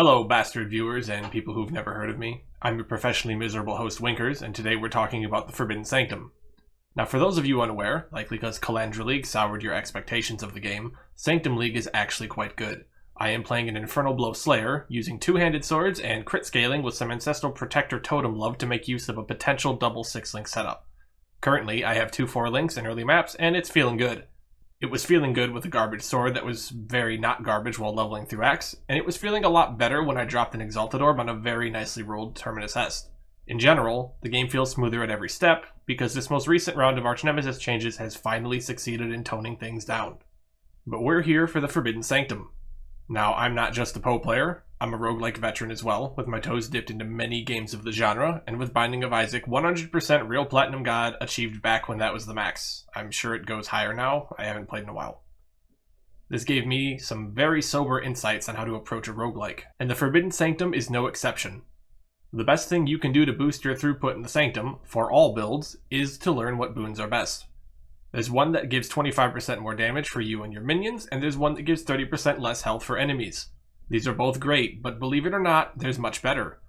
Hello, bastard viewers and people who've never heard of me. I'm your professionally miserable host, Winkers, and today we're talking about the Forbidden Sanctum. Now, for those of you unaware, likely because Calandra League soured your expectations of the game, Sanctum League is actually quite good. I am playing an Infernal Blow Slayer, using two-handed swords and crit scaling with some Ancestral Protector Totem Love to make use of a potential double 6-link setup. Currently, I have 2 4-links in early maps, and it's feeling good. It was feeling good with a garbage sword that was very not garbage while leveling through Axe, and it was feeling a lot better when I dropped an Exalted Orb on a very nicely rolled Terminus Est. In general, the game feels smoother at every step, because this most recent round of Arch Nemesis changes has finally succeeded in toning things down. But we're here for the Forbidden Sanctum. Now, I'm not just a Poe player, I'm a roguelike veteran as well, with my toes dipped into many games of the genre, and with Binding of Isaac 100% real Platinum God achieved back when that was the max. I'm sure it goes higher now, I haven't played in a while. This gave me some very sober insights on how to approach a roguelike, and the Forbidden Sanctum is no exception. The best thing you can do to boost your throughput in the Sanctum, for all builds, is to learn what boons are best. There's one that gives 25% more damage for you and your minions, and there's one that gives 30% less health for enemies. These are both great, but believe it or not, there's much better.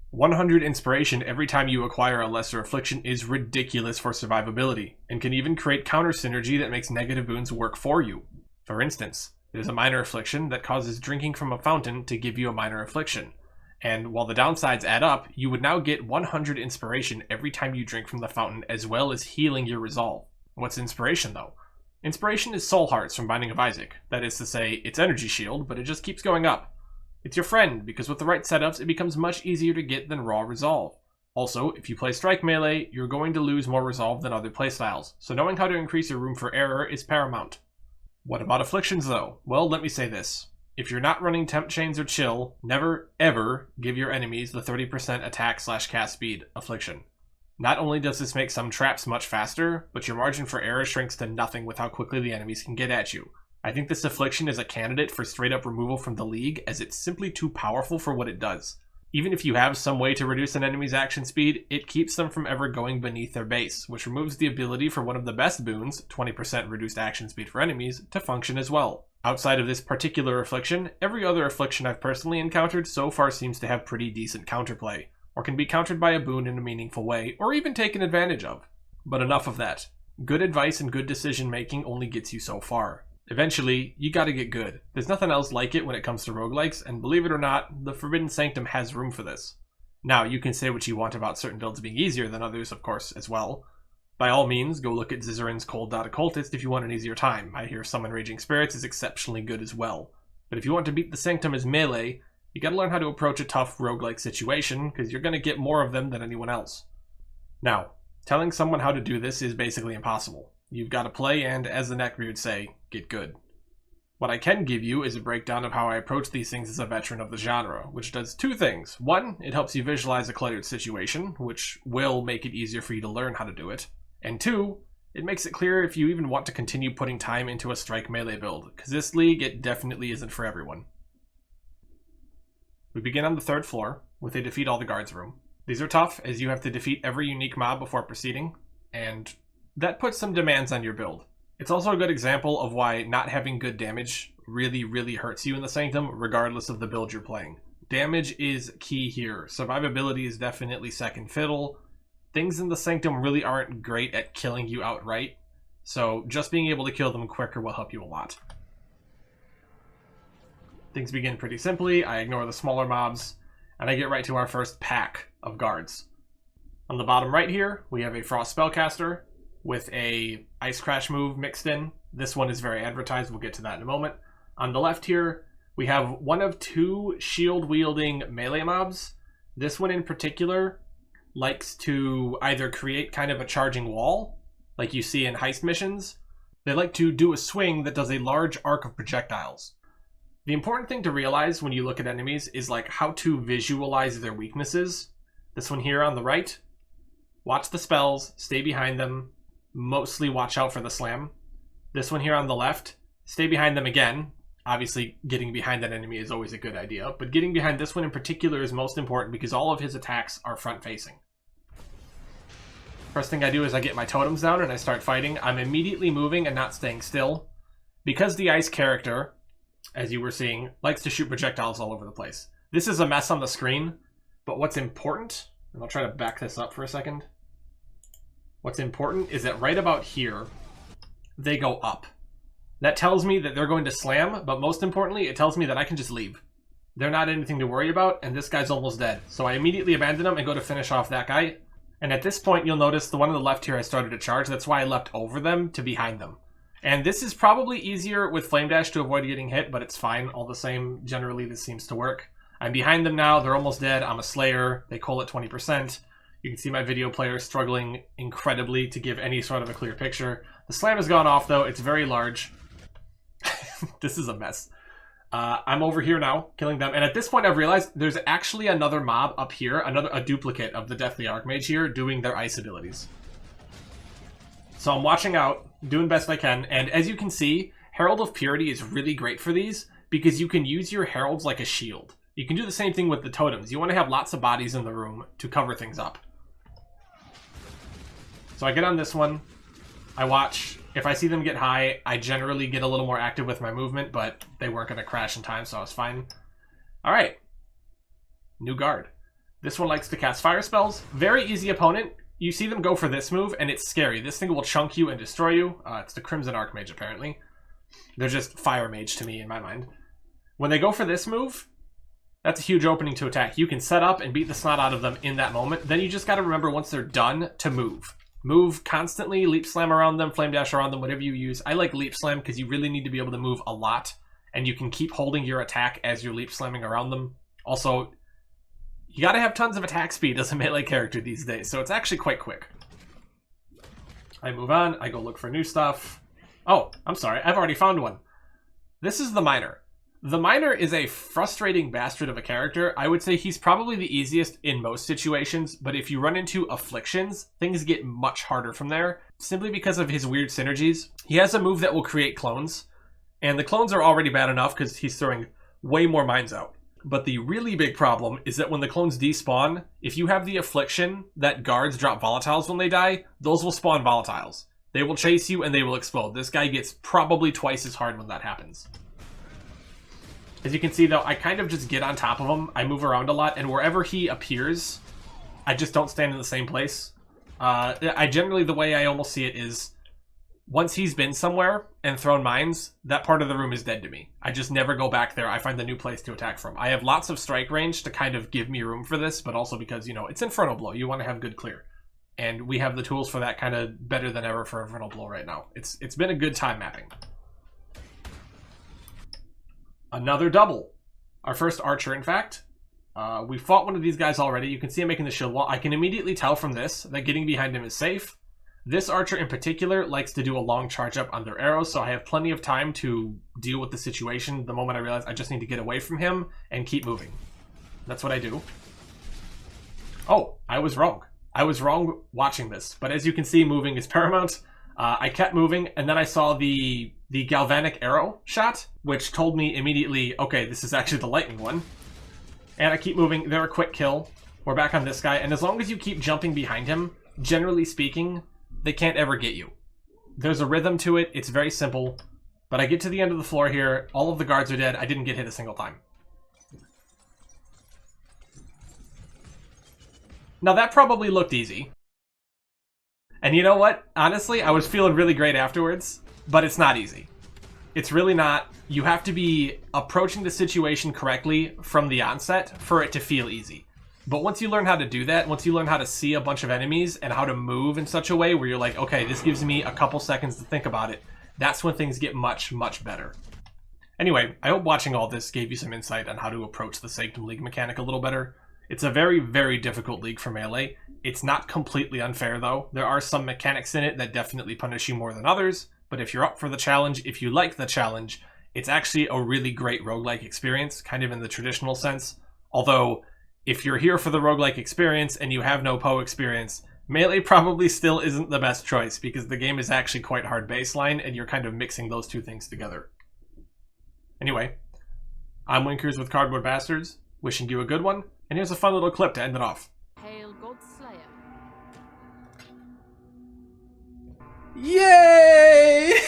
100 inspiration every time you acquire a lesser affliction is ridiculous for survivability, and can even create counter synergy that makes negative boons work for you. For instance, there's a minor affliction that causes drinking from a fountain to give you a minor affliction. And while the downsides add up, you would now get 100 inspiration every time you drink from the fountain, as well as healing your resolve. What's inspiration, though? Inspiration is Soul Hearts from Binding of Isaac. That is to say, it's Energy Shield, but it just keeps going up. It's your friend, because with the right setups, it becomes much easier to get than raw resolve. Also, if you play Strike Melee, you're going to lose more resolve than other playstyles, so knowing how to increase your room for error is paramount. What about afflictions, though? Well, let me say this. If you're not running Temp Chains or Chill, never, ever give your enemies the 30% attack/cast speed affliction. Not only does this make some traps much faster, but your margin for error shrinks to nothing with how quickly the enemies can get at you. I think this affliction is a candidate for straight up removal from the league, as it's simply too powerful for what it does. Even if you have some way to reduce an enemy's action speed, it keeps them from ever going beneath their base, which removes the ability for one of the best boons, 20% reduced action speed for enemies, to function as well. Outside of this particular affliction, every other affliction I've personally encountered so far seems to have pretty decent counterplay, or can be countered by a boon in a meaningful way, or even taken advantage of. But enough of that. Good advice and good decision making only gets you so far. Eventually, you gotta get good. There's nothing else like it when it comes to roguelikes, and believe it or not, the Forbidden Sanctum has room for this. Now, you can say what you want about certain builds being easier than others, of course, as well. By all means, go look at Zizzarin's Cold Dot Occultist if you want an easier time. I hear Summon Raging Spirits is exceptionally good as well. But if you want to beat the Sanctum as melee, you gotta learn how to approach a tough roguelike situation, because you're gonna get more of them than anyone else. Now, telling someone how to do this is basically impossible. You've gotta play and, as the Neckbeards say, get good. What I can give you is a breakdown of how I approach these things as a veteran of the genre, which does 2 things. 1, it helps you visualize a cluttered situation, which will make it easier for you to learn how to do it. And 2, it makes it clear if you even want to continue putting time into a strike melee build, because this league, it definitely isn't for everyone. We begin on the 3rd floor, with a defeat all the guards room. These are tough, as you have to defeat every unique mob before proceeding, and that puts some demands on your build. It's also a good example of why not having good damage really hurts you in the Sanctum, regardless of the build you're playing. Damage is key here. Survivability is definitely second fiddle. Things in the Sanctum really aren't great at killing you outright, so just being able to kill them quicker will help you a lot. Things begin pretty simply. I ignore the smaller mobs, and I get right to our first pack of guards. On the bottom right here, we have a Frost Spellcaster with a Ice Crash move mixed in. This one is very advertised, we'll get to that in a moment. On the left here, we have one of 2 shield-wielding melee mobs. This one in particular likes to either create kind of a charging wall, like you see in heist missions. They like to do a swing that does a large arc of projectiles. The important thing to realize when you look at enemies is like how to visualize their weaknesses. This one here on the right, watch the spells, stay behind them, mostly watch out for the slam. This one here on the left, stay behind them again. Obviously, getting behind that enemy is always a good idea, but getting behind this one in particular is most important because all of his attacks are front-facing. First thing I do is I get my totems down and I start fighting. I'm immediately moving and not staying still. Because the ice character, as you were seeing, likes to shoot projectiles all over the place. This is a mess on the screen, but what's important, and I'll try to back this up for a second. What's important is that right about here, they go up. That tells me that they're going to slam, but most importantly, it tells me that I can just leave. They're not anything to worry about, and this guy's almost dead. So I immediately abandon him and go to finish off that guy. And at this point, you'll notice the one on the left here I started to charge. That's why I leapt over them to behind them. And this is probably easier with Flame Dash to avoid getting hit, but it's fine. All the same, generally this seems to work. I'm behind them now. They're almost dead. I'm a Slayer. They call it 20%. You can see my video player struggling incredibly to give any sort of a clear picture. The slam has gone off, though. It's very large. This is a mess. I'm over here now, killing them. And at this point, I've realized there's actually another mob up here, a duplicate of the Deathly Archmage here, doing their ice abilities. So I'm watching out, doing best I can. And as you can see, Herald of Purity is really great for these because you can use your heralds like a shield. You can do the same thing with the totems. You want to have lots of bodies in the room to cover things up. So I get on this one. I watch. If I see them get high, I generally get a little more active with my movement, but they weren't going to crash in time, so I was fine. All right. New guard. This one likes to cast fire spells. Very easy opponent. You see them go for this move, and it's scary. This thing will chunk you and destroy you. It's the Crimson Archmage, apparently. They're just fire mage to me, in my mind. When they go for this move, that's a huge opening to attack. You can set up and beat the snot out of them in that moment. Then you just got to remember once they're done to move. Move constantly, leap slam around them, flame dash around them, whatever you use. I like leap slam because you really need to be able to move a lot, and you can keep holding your attack as you're leap slamming around them. Also, you gotta have tons of attack speed as a melee character these days, so it's actually quite quick. I move on, I go look for new stuff. Oh, I'm sorry, I've already found one. This is the Miner. The Miner is a frustrating bastard of a character. I would say he's probably the easiest in most situations, but if you run into afflictions, things get much harder from there, simply because of his weird synergies. He has a move that will create clones, and the clones are already bad enough because he's throwing way more mines out. But the really big problem is that when the clones despawn, if you have the affliction that guards drop volatiles when they die, those will spawn volatiles. They will chase you and they will explode. This guy gets probably twice as hard when that happens. As you can see, though, I kind of just get on top of him. I move around a lot, and wherever he appears, I just don't stand in the same place. I generally, the way I almost see it is, once he's been somewhere and thrown mines, that part of the room is dead to me. I just never go back there. I find the new place to attack from. I have lots of strike range to kind of give me room for this, but also because, you know, it's Inferno Blow. You want to have good clear. And we have the tools for that kind of better than ever for Inferno Blow right now. It's been a good time mapping. Another double. Our first archer, in fact. We fought one of these guys already. You can see him making the shield wall. I can immediately tell from this that getting behind him is safe. This archer in particular likes to do a long charge up on their arrows, so I have plenty of time to deal with the situation the moment I realize I just need to get away from him and keep moving. That's what I do. Oh, I was wrong. I was wrong watching this, but as you can see, moving is paramount. I kept moving, and then I saw the galvanic arrow shot, which told me immediately, okay, this is actually the lightning one. And I keep moving. They're a quick kill. We're back on this guy, and as long as you keep jumping behind him, generally speaking, they can't ever get you. There's a rhythm to it. It's very simple. But I get to the end of the floor here. All of the guards are dead. I didn't get hit a single time. Now that probably looked easy. And you know what? Honestly, I was feeling really great afterwards, but it's not easy. It's really not. You have to be approaching the situation correctly from the onset for it to feel easy. But once you learn how to do that, once you learn how to see a bunch of enemies and how to move in such a way where you're like, okay, this gives me a couple seconds to think about it, that's when things get much, much better. Anyway, I hope watching all this gave you some insight on how to approach the Sanctum League mechanic a little better. It's a very, very difficult league for Melee. It's not completely unfair, though. There are some mechanics in it that definitely punish you more than others, but if you're up for the challenge, if you like the challenge, it's actually a really great roguelike experience, kind of in the traditional sense. Although, if you're here for the roguelike experience and you have no Poe experience, Melee probably still isn't the best choice, because the game is actually quite hard baseline, and you're kind of mixing those two things together. Anyway, I'm Winkers with Cardboard Bastards, wishing you a good one, and here's a fun little clip to end it off. Hail God's Slayer. Yay!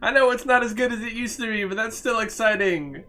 I know it's not as good as it used to be, but that's still exciting.